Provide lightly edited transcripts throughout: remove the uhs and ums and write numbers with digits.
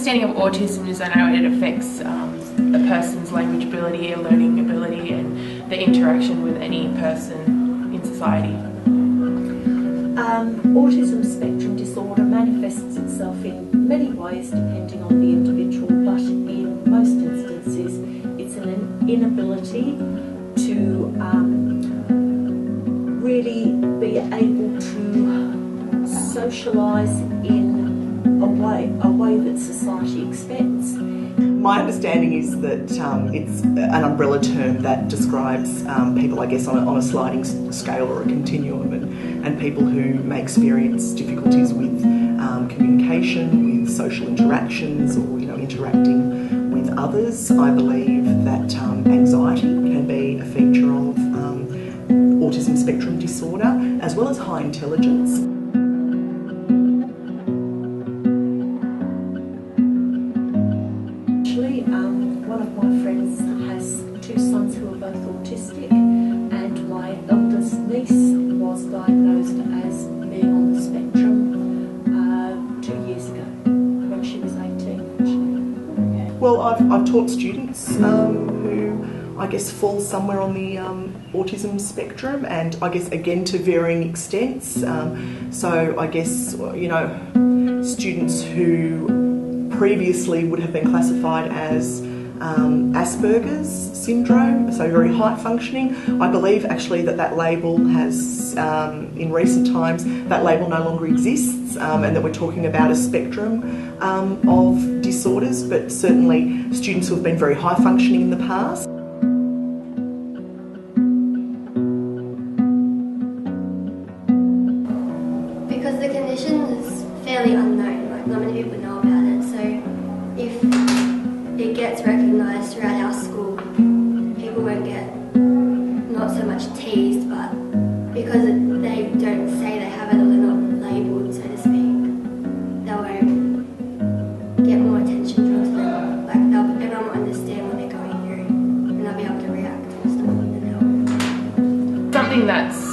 understanding of autism is I know it affects a person's language ability, learning ability, and the interaction with any person in society. Autism spectrum disorder manifests itself in many ways depending on the individual, but in most instances it's an inability to really be able to socialise in a way that society expects. My understanding is that it's an umbrella term that describes people, I guess, on a sliding scale or a continuum, and people who may experience difficulties with communication, with social interactions, or interacting with others. I believe that anxiety can be a feature of autism spectrum disorder, as well as high intelligence. One of my friends has two sons who are both autistic, and my eldest niece was diagnosed as being on the spectrum 2 years ago, when she was 18 actually. Okay. Well, I've taught students who I guess fall somewhere on the autism spectrum, and I guess again to varying extents. So I guess students who previously would have been classified as Asperger's syndrome, so very high functioning. I believe actually that label has, in recent times, that label no longer exists, and that we're talking about a spectrum of disorders, but certainly students who have been very high functioning in the past. Because the condition is fairly unknown, like not many people know about it, so if it gets recognised throughout our school, people won't get not so much teased, but because they don't say they have it or they're not labelled, so to speak, they won't get more attention drawn to them. Like everyone will understand what they're going through, and they'll be able to react and stuff and help. Something that's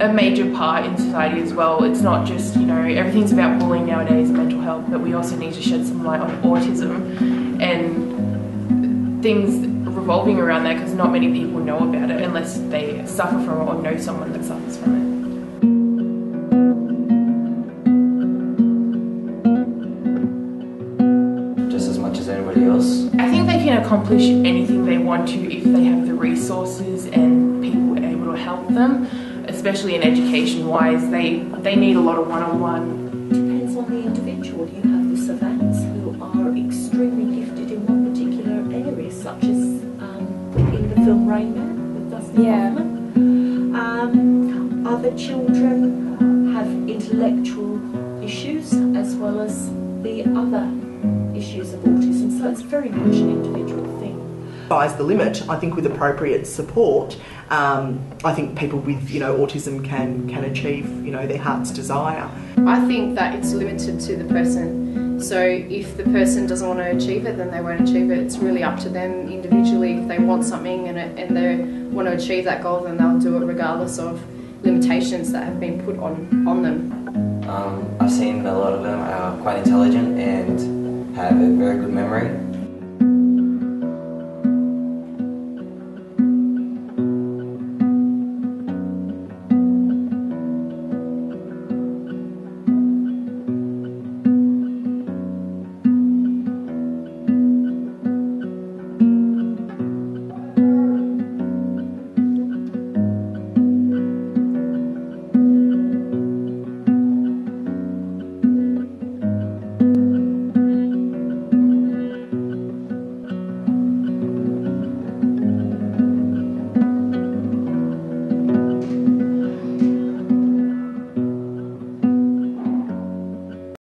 a major part in society as well. It's not just, everything's about bullying nowadays and mental health, but we also need to shed some light on autism and things revolving around that, because not many people know about it unless they suffer from it or know someone that suffers from it. Just as much as anybody else. I think they can accomplish anything they want to if they have the resources and people able to help them. Especially in education-wise, they need a lot of one-on-one. Depends on the individual. You have the savants who are extremely gifted in one particular area, such as in the film Rain Man with Dustin Hoffman. Other children have intellectual issues as well as the other issues of autism, so it's very much an individual thing. Sky's the limit. I think with appropriate support, I think people with autism can achieve their heart's desire. I think that it's limited to the person. So if the person doesn't want to achieve it, then they won't achieve it. It's really up to them individually. If they want something and they want to achieve that goal, then they'll do it regardless of limitations that have been put on them. I've seen a lot of them are quite intelligent and have a very good memory.